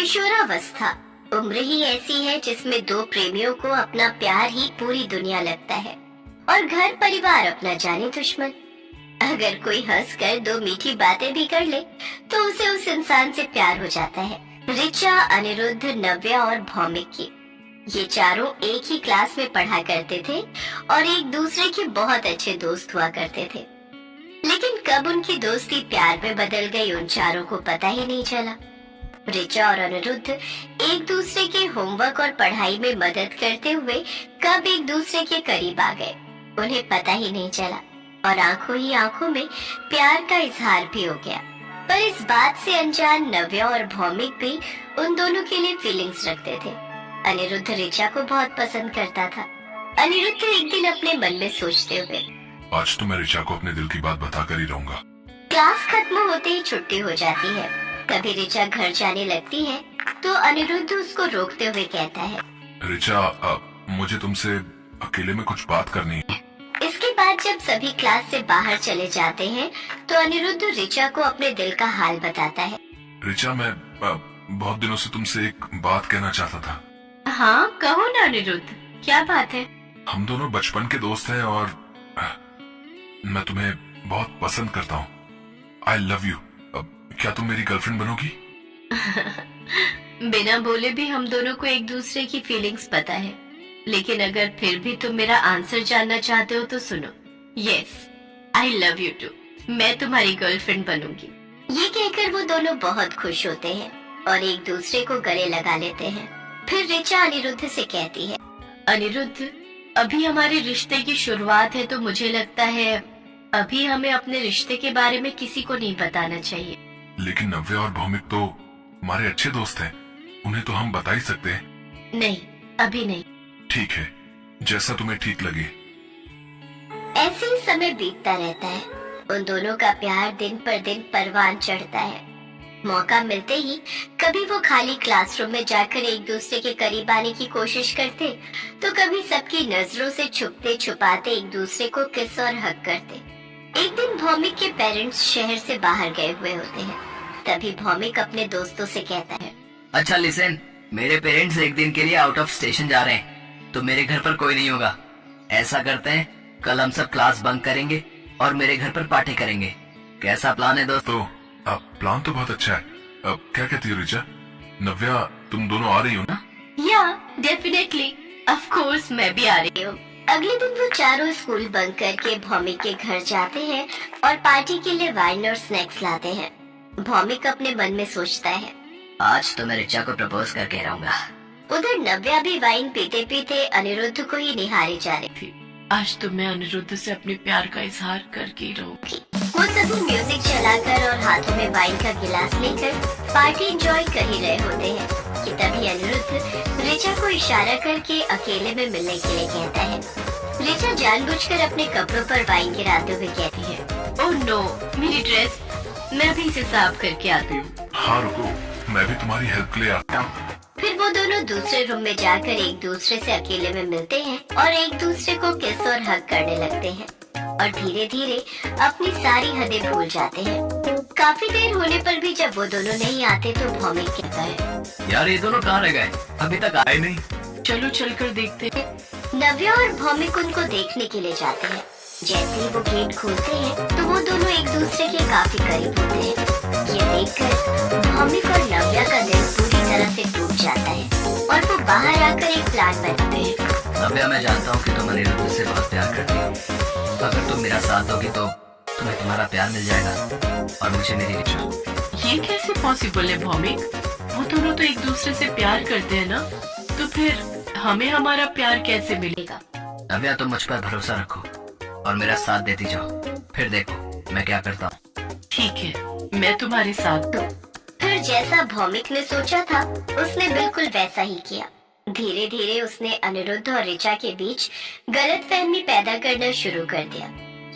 किशोरावस्था उम्र ही ऐसी है जिसमें दो प्रेमियों को अपना प्यार ही पूरी दुनिया लगता है और घर परिवार अपना जाने दुश्मन। अगर कोई हंसकर दो मीठी बातें भी कर ले तो उसे उस इंसान से प्यार हो जाता है। ऋचा, अनिरुद्ध, नव्या और भौमिक की ये चारों एक ही क्लास में पढ़ा करते थे और एक दूसरे के बहुत अच्छे दोस्त हुआ करते थे। लेकिन कब उनकी दोस्ती प्यार में बदल गई उन चारों को पता ही नहीं चला। ऋचा और अनिरुद्ध एक दूसरे के होमवर्क और पढ़ाई में मदद करते हुए कब एक दूसरे के करीब आ गए उन्हें पता ही नहीं चला और आंखों ही आंखों में प्यार का इजहार भी हो गया। पर इस बात से अनजान नव्या और भौमिक भी उन दोनों के लिए फीलिंग्स रखते थे। अनिरुद्ध ऋचा को बहुत पसंद करता था। अनिरुद्ध एक दिन अपने मन में सोचते हुए, आज तो मैं ऋचा को अपने दिल की बात बताकर ही रहूंगा। क्लास खत्म होते ही छुट्टी हो जाती है। कभी ऋचा घर जाने लगती है तो अनिरुद्ध उसको रोकते हुए कहता है, ऋचा, मुझे तुमसे अकेले में कुछ बात करनी है। इसके बाद जब सभी क्लास से बाहर चले जाते हैं तो अनिरुद्ध ऋचा को अपने दिल का हाल बताता है। ऋचा, मैं बहुत दिनों से तुमसे एक बात कहना चाहता था। हाँ, कहो ना अनिरुद्ध, क्या बात है? हम दोनों बचपन के दोस्त हैं और मैं तुम्हें बहुत पसंद करता हूँ। आई लव यू। क्या तुम मेरी गर्लफ्रेंड बनोगी? बिना बोले भी हम दोनों को एक दूसरे की फीलिंग्स पता है, लेकिन अगर फिर भी तुम मेरा आंसर जानना चाहते हो तो सुनो। Yes, I love you too. मैं तुम्हारी गर्लफ्रेंड बनूंगी। ये कहकर वो दोनों बहुत खुश होते हैं और एक दूसरे को गले लगा लेते हैं। फिर ऋचा अनिरुद्ध से कहती है, अनिरुद्ध, अभी हमारे रिश्ते की शुरुआत है तो मुझे लगता है अभी हमें अपने रिश्ते के बारे में किसी को नहीं बताना चाहिए। लेकिन नव्या और भौमिक तो हमारे अच्छे दोस्त हैं, उन्हें तो हम बता ही सकते हैं। नहीं, अभी नहीं। ठीक है, जैसा तुम्हें ठीक लगे। ऐसे ही समय बीतता रहता है। उन दोनों का प्यार दिन पर दिन परवान चढ़ता है। मौका मिलते ही कभी वो खाली क्लासरूम में जाकर एक दूसरे के करीब आने की कोशिश करते तो कभी सबकी नजरों से छुपते छुपाते एक दूसरे को किस और हक करते। एक दिन भौमिक के पेरेंट्स शहर से बाहर गए हुए होते हैं। तभी भौमिक अपने दोस्तों से कहता है, अच्छा लिसन, मेरे पेरेंट्स एक दिन के लिए आउट ऑफ स्टेशन जा रहे हैं तो मेरे घर पर कोई नहीं होगा। ऐसा करते हैं, कल हम सब क्लास बंक करेंगे और मेरे घर पर पार्टी करेंगे। कैसा प्लान है दोस्तों? प्लान तो बहुत अच्छा है। क्या कहती हो ऋचा? नव्या, तुम दोनों आ रही हो ना? या डेफिनेटली, ऑफ कोर्स मैं भी आ रही हूँ। अगले दिन वो चारों स्कूल बंक करके भौमिक के घर जाते हैं और पार्टी के लिए वाइन और स्नैक्स लाते हैं। भौमिक अपने मन में सोचता है, आज तो मैं ऋचा को प्रपोज करके रहूंगा। उधर नव्या भी वाइन पीते पीते अनिरुद्ध को ही निहारे जा रही थी। आज तो मैं अनिरुद्ध से अपने प्यार का इजहार करके ही रहूंगी। वो सभी म्यूजिक चलाकर और हाथों में वाइन का गिलास लेकर पार्टी एंजॉय कर ही रहे होते हैं कि तभी अनिरुद्ध ऋचा को इशारा करके अकेले में मिलने के लिए कहता है। ऋचा जानबूझकर अपने कपड़ों पर वाइन गिराते हुए कहती है, ओह नो, मेरी ड्रेस, मैं अभी इसे साफ करके आती हूँ। हाँ रुको, मैं भी तुम्हारी हेल्प के लिए आता हूँ। फिर वो दोनों दूसरे रूम में जाकर एक दूसरे से अकेले में मिलते हैं और एक दूसरे को किस और हक करने लगते हैं और धीरे धीरे अपनी सारी हदें भूल जाते हैं। काफी देर होने पर भी जब वो दोनों नहीं आते तो भौमिक कहता है, यार ये दोनों कहाँ रह गए? अभी तक आए नहीं। चलो चलकर देखते हैं। नव्या और भौमिक उनको देखने के लिए जाते हैं। जैसे ही वो गेट खोलते हैं तो वो दोनों एक दूसरे के काफी करीब होते हैं। ये देखकर भौमिक और नव्या का दिल पूरी तरह से टूट जाता है और वो बाहर आकर एक प्लान बनाते हैं। नव्या, मैं जानता हूँ कि तुम अनिरुद्ध से बहुत प्यार करती हो। अगर तुम मेरा साथ दोगी तो तुम्हें तुम्हारा प्यार मिल जाएगा और मुझे मेरी ऋचा। ये कैसे पॉसिबल है भौमिक? वो दोनों तो एक दूसरे से प्यार करते हैं ना, तो फिर हमें हमारा प्यार कैसे मिलेगा? नव्या, तुम मुझ पर भरोसा रखो और मेरा साथ देती जाओ, फिर देखो मैं क्या करता हूँ। ठीक है, मैं तुम्हारे साथ हूँ। फिर जैसा भौमिक ने सोचा था उसने बिल्कुल वैसा ही किया। धीरे धीरे उसने अनिरुद्ध और ऋचा के बीच गलतफहमी पैदा करना शुरू कर दिया।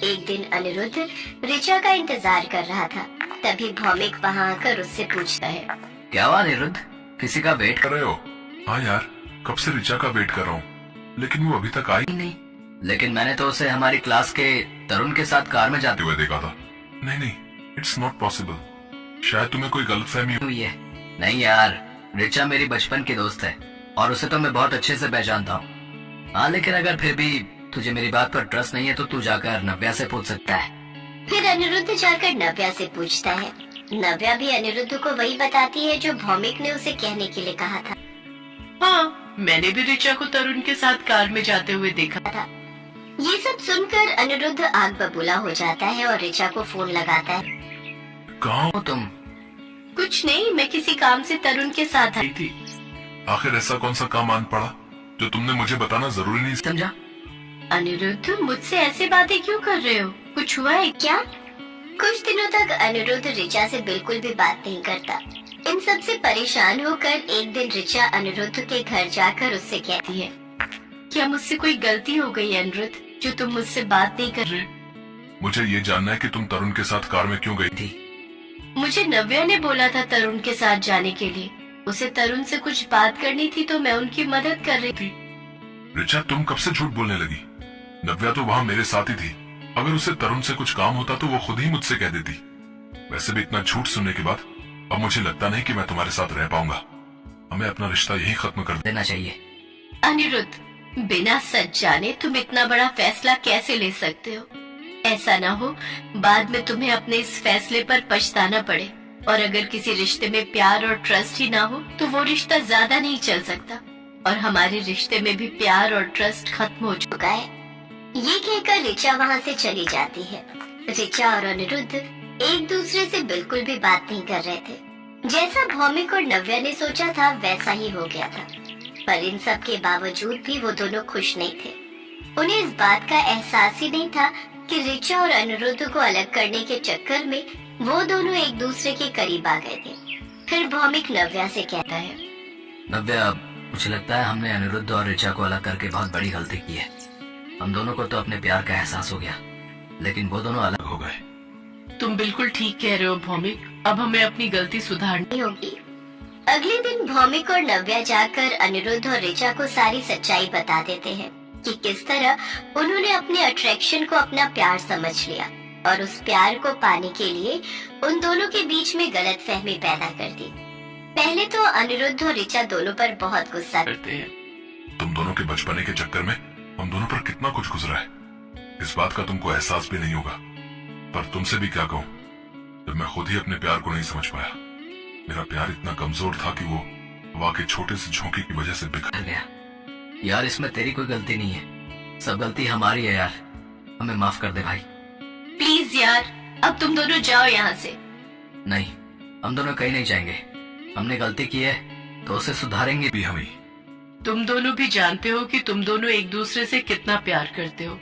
एक दिन अनिरुद्ध ऋचा का इंतजार कर रहा था। तभी भौमिक वहाँ आकर उससे पूछता है, क्या हुआ अनिरुद्ध, किसी का वेट कर रहे हो? हाँ यार, कब से ऋचा का वेट कर रहा हूँ, लेकिन वो अभी तक आई नहीं। लेकिन मैंने तो उसे हमारी क्लास के तरुण के साथ कार में जाते हुए देखा था। नहीं, इट्स नॉट पॉसिबल। शायद तुम्हें कोई गलतफहमी हुई है। नहीं यार, रिचा मेरी बचपन की दोस्त है और उसे तो मैं बहुत अच्छे से पहचानता हूँ। हाँ, लेकिन अगर फिर भी तुझे मेरी बात पर ट्रस्ट नहीं है तो तू जाकर नव्या से पूछ सकता है। फिर अनिरुद्ध जाकर नव्या से पूछता है। नव्या भी अनिरुद्ध को वही बताती है जो भौमिक ने उसे कहने के लिए कहा था। हाँ, मैंने भी रिचा को तरुण के साथ कार में जाते हुए देखा। ये सब सुनकर अनिरुद्ध आग बबूला हो जाता है और रिचा को फोन लगाता है। कहाँ हो तुम? कुछ नहीं, मैं किसी काम से तरुण के साथ आई थी। आखिर ऐसा कौन सा काम आन पड़ा जो तुमने मुझे बताना जरूरी नहीं समझा? अनिरुद्ध, मुझसे ऐसे बातें क्यों कर रहे हो? कुछ हुआ है क्या? कुछ दिनों तक अनिरुद्ध रिचा से बिल्कुल भी बात नहीं करता। इन सब से परेशान होकर एक दिन रिचा अनिरुद्ध के घर जाकर उससे कहती है, क्या मुझसे कोई गलती हो गई है अनिरुद्ध, जो तुम मुझसे बात नहीं कर रहे? मुझे ये जानना है कि तुम तरुण के साथ कार में क्यों गई थी। मुझे नव्या ने बोला था तरुण के साथ जाने के लिए। उसे तरुण से कुछ बात करनी थी तो मैं उनकी मदद कर रही थी। रिचा, तुम कब से झूठ बोलने लगी? नव्या तो वहाँ मेरे साथ ही थी। अगर उसे तरुण से कुछ काम होता तो वो खुद ही मुझसे कह देती। वैसे भी इतना झूठ सुनने के बाद अब मुझे लगता नहीं कि मैं तुम्हारे साथ रह पाऊंगा। हमें अपना रिश्ता यही खत्म कर देना चाहिए। अनिरुद्ध, बिना सच जाने तुम इतना बड़ा फैसला कैसे ले सकते हो? ऐसा ना हो बाद में तुम्हें अपने इस फैसले पर पछताना पड़े। और अगर किसी रिश्ते में प्यार और ट्रस्ट ही ना हो तो वो रिश्ता ज्यादा नहीं चल सकता। और हमारे रिश्ते में भी प्यार और ट्रस्ट खत्म हो चुका है। ये कहकर रिचा वहाँ से चली जाती है। रिचा और अनिरुद्ध एक दूसरे से बिल्कुल भी बात नहीं कर रहे थे। जैसा भौमिक और नव्या ने सोचा था वैसा ही हो गया था। पर इन सब के बावजूद भी वो दोनों खुश नहीं थे। उन्हें इस बात का एहसास ही नहीं था कि रिचा और अनिरुद्ध को अलग करने के चक्कर में वो दोनों एक दूसरे के करीब आ गए थे। फिर भौमिक नव्या से कहता है, नव्या, मुझे लगता है हमने अनिरुद्ध और रिचा को अलग करके बहुत बड़ी गलती की है। हम दोनों को तो अपने प्यार का एहसास हो गया, लेकिन वो दोनों अलग हो गए। तुम बिल्कुल ठीक कह रहे हो भौमिक। अब हमें अपनी गलती सुधारनी होगी। अगले दिन भौमिक और नव्या जाकर अनिरुद्ध और रिचा को सारी सच्चाई बता देते हैं कि किस तरह उन्होंने अपने अट्रैक्शन को अपना प्यार समझ लिया और उस प्यार को पाने के लिए उन दोनों के बीच में गलतफहमी पैदा कर दी। पहले तो अनिरुद्ध और रिचा दोनों पर बहुत गुस्सा करते हैं। तुम दोनों के बचपने के चक्कर में हम दोनों पर कितना कुछ गुजरा है, इस बात का तुमको एहसास भी नहीं होगा। पर तुमसे भी क्या कहूँ, जब मैं खुद ही अपने प्यार को नहीं समझ पाया। मेरा प्यार इतना कमजोर था कि वो हवा के छोटे से झोंके की वजह से बिखर गया। यार, इसमें तेरी कोई गलती नहीं है, सब गलती हमारी है यार। हमें माफ कर दे भाई। प्लीज यार, अब तुम दोनों जाओ यहाँ से। नहीं, हम दोनों कहीं नहीं जाएंगे। हमने गलती की है तो उसे सुधारेंगे भी हम ही। तुम दोनों भी जानते हो कि तुम दोनों एक दूसरे से कितना प्यार करते हो।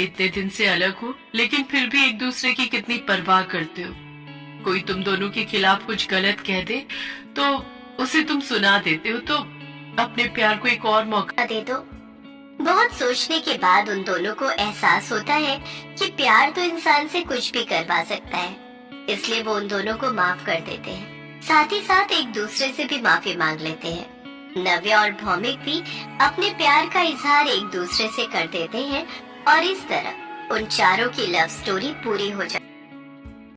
इतने दिन से अलग हो लेकिन फिर भी एक दूसरे की कितनी परवाह करते हो। कोई तुम दोनों के खिलाफ कुछ गलत कह दे तो उसे तुम सुना देते हो। तो अपने प्यार को एक और मौका दे दो। बहुत सोचने के बाद उन दोनों को एहसास होता है कि प्यार तो इंसान से कुछ भी करवा सकता है। इसलिए वो उन दोनों को माफ कर देते हैं। साथ ही साथ एक दूसरे से भी माफी मांग लेते हैं। नव्या और भौमिक भी अपने प्यार का इजहार एक दूसरे से कर देते हैं और इस तरह उन चारों की लव स्टोरी पूरी हो जाती है।